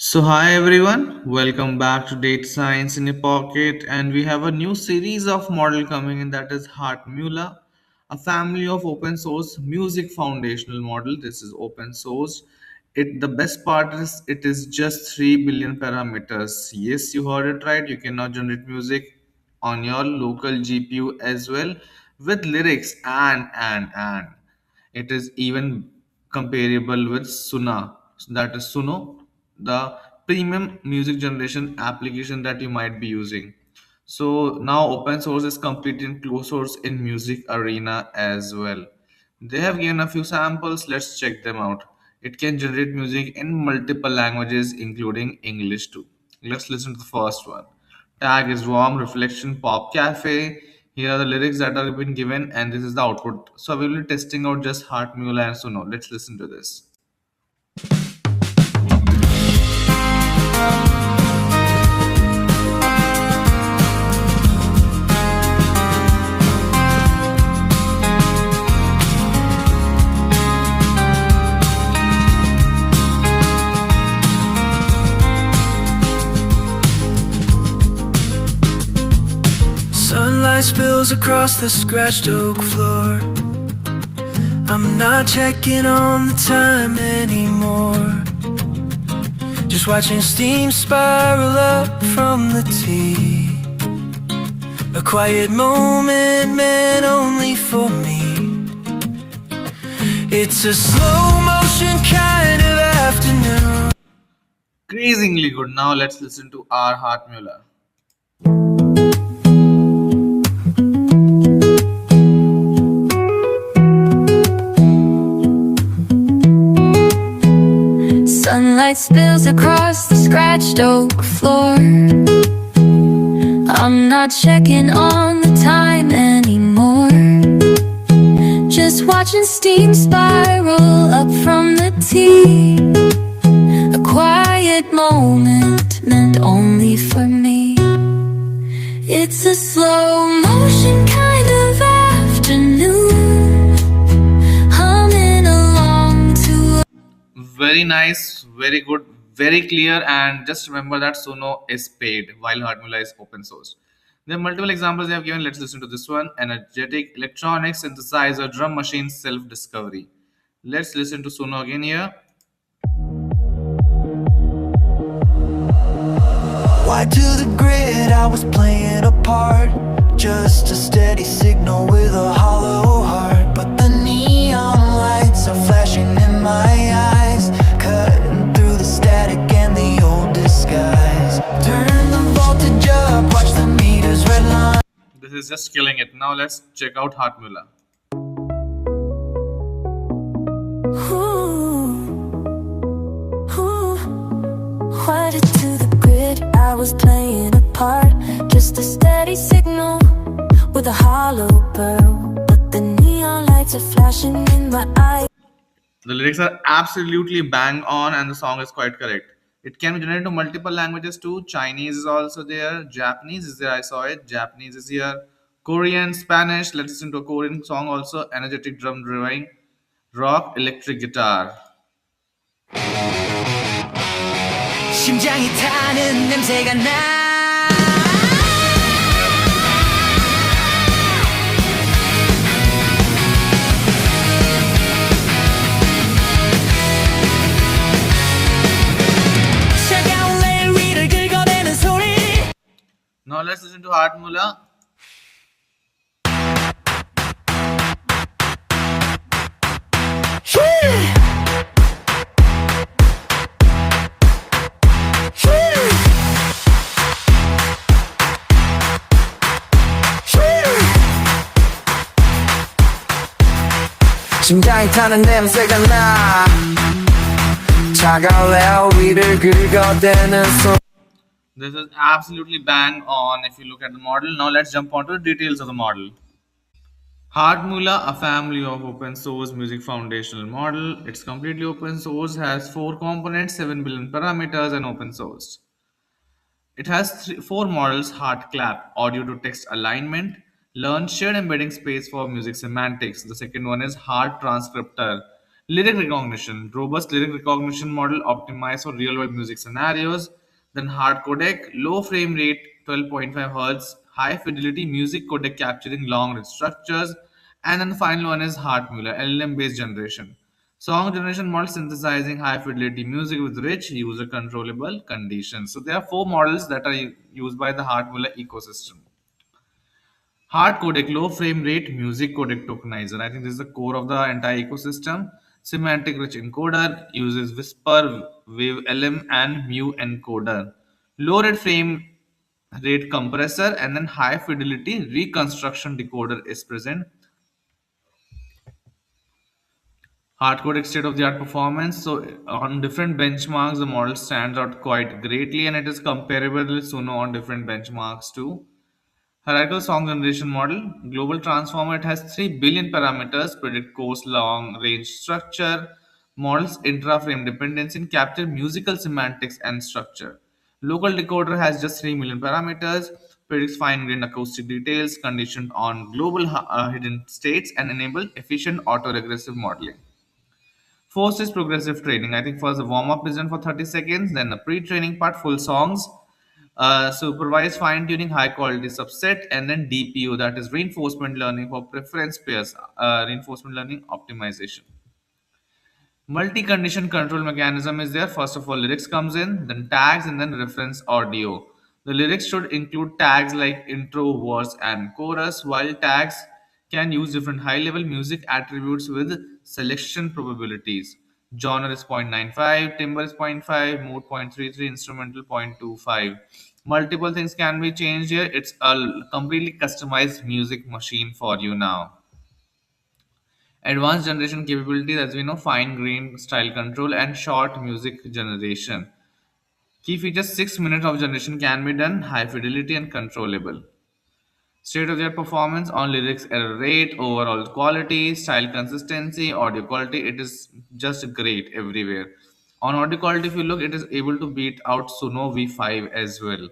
So, hi everyone, welcome back to Data Science in a Pocket, and we have a new series of model coming in that is HeartMula, a family of open source music foundational model. This is open source. The best part is it is just 3 billion parameters. Yes, you heard it right. You can now generate music on your local GPU as well with lyrics and it is even comparable with Suna, that is Suno, the premium music generation application that you might be using. So now open source is completely in closed source in music arena as well. They have given a few samples. Let's check them out. It can generate music in multiple languages, including English too. Let's listen to the first one. Tag is warm reflection pop cafe. Here are the lyrics that are been given, and this is the output. So we will be testing out just HeartMula and Suno. Let's listen to this. Sunlight spills across the scratched oak floor. I'm not checking on the time anymore. Just watching steam spiral up from the tea. A quiet moment meant only for me. It's a slow motion kind of afternoon. Crazingly good. Now let's listen to our HeartMula. Sunlight spills across the scratched oak floor. I'm not checking on the time anymore. Just watching steam spiral up from the tea. A quiet moment meant only for me. It's a slow motion kind of afternoon, humming along to Very nice, very good, very clear, and just remember that Suno is paid while HeartMula is open source. There are multiple examples they have given. Let's listen to this one. Energetic electronic synthesizer drum machine self-discovery. Let's listen to Suno again here. Why to the grid? I was playing a part. Just a steady signal with a hollow heart. But the neon lights are flashing in my eyes, cutting through the static and the old disguise. Turn the voltage up, watch the meters redline. This is just killing it. Now let's check out HeartMula. What to the grid? I was playing a part. Just a steady signal with a hollow pearl. But the neon lights are flashing in my eyes. The lyrics are absolutely bang on, and the song is quite correct. It can be generated to multiple languages too. Chinese is also there. Japanese is there. I saw it. Japanese is here. Korean, Spanish. Let's listen to a Korean song also. Energetic drum driven rock, electric guitar. 심장이 타는 냄새가 나. 차가운 레일 위를 긁어대는 소리. Now let's listen to HeartMula. 심장이 타는 냄새가 나. 차가운 레일 위를 긁어대는 소리. This is absolutely bang on if you look at the model. Now let's jump onto the details of the model. HeartMula, a family of open source music foundational model. It's completely open source, has 4 components, 7 billion parameters, and open source. It has four models: Heart Clap, audio to text alignment, Learn shared embedding space for music semantics. The second one is Heart Transcriptor, Lyric recognition, robust lyric recognition model optimized for real world music scenarios. Then hard codec, low frame rate, 12.5 Hz, high fidelity music codec capturing long range structures. And then the final one is HeartMula, LLM based generation. Song generation model synthesizing high fidelity music with rich user controllable conditions. So there are four models that are used by the HeartMula ecosystem. Hard codec, low frame rate music codec tokenizer. I think this is the core of the entire ecosystem. Semantic rich encoder uses Whisper, Wave LM, and Mu encoder. Low rate frame rate compressor and then high fidelity reconstruction decoder is present. Hard codec state of the art performance. So on different benchmarks, the model stands out quite greatly and it is comparable with Suno on different benchmarks too. Hierarchical song generation model, global transformer, it has 3 billion parameters, predict coarse long range structure, models intra-frame dependency, and capture musical semantics and structure. Local decoder has just 3 million parameters, predicts fine-grained acoustic details, conditioned on global hidden states, and enable efficient auto-regressive modeling. First is progressive training. I think first the warm up is done for 30 seconds, then the pre training part, full songs, supervised fine tuning, high quality subset, and then DPO, that is reinforcement learning for preference pairs, reinforcement learning optimization. Multi-condition control mechanism is there. First of all, lyrics comes in, then tags, and then reference audio. The lyrics should include tags like intro, verse, and chorus, while tags can use different high-level music attributes with selection probabilities. Genre is 0.95, timbre is zero point 0.5, mood 0.33, instrumental 0.25. Multiple things can be changed here. It's a completely customized music machine for you now. Advanced generation capabilities, as we know, fine grained style control and short music generation. Key features: 6 minutes of generation can be done, high fidelity and controllable. State of the art performance on lyrics, error rate, overall quality, style consistency, audio quality. It is just great everywhere. On audio quality, if you look, it is able to beat out Suno V5 as well.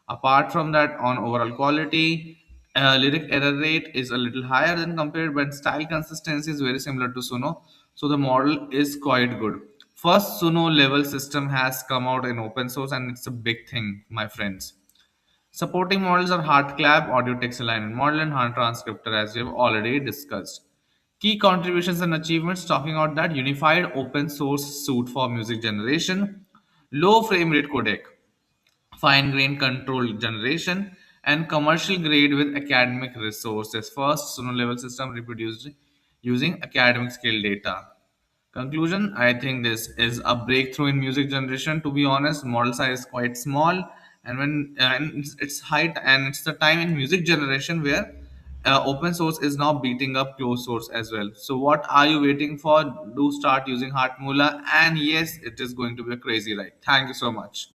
Apart from that, on overall quality, lyric error rate is a little higher than compared, but style consistency is very similar to Suno. So the model is quite good. First Suno level system has come out in open source, and it's a big thing, my friends. Supporting models are HeartClap, audio text alignment model, and Heart Transcriptor, as we have already discussed. Key contributions and achievements, talking about that: unified open source suite for music generation, low frame rate codec, fine grained control generation, and commercial grade with academic resources. First Suno level system reproduced using academic scale data. Conclusion: I think this is a breakthrough in music generation. To be honest, model size is quite small, and it's height and it's the time in music generation where open source is now beating up closed source as well. So, what are you waiting for? Do start using HeartMula, and yes, it is going to be a crazy ride. Thank you so much.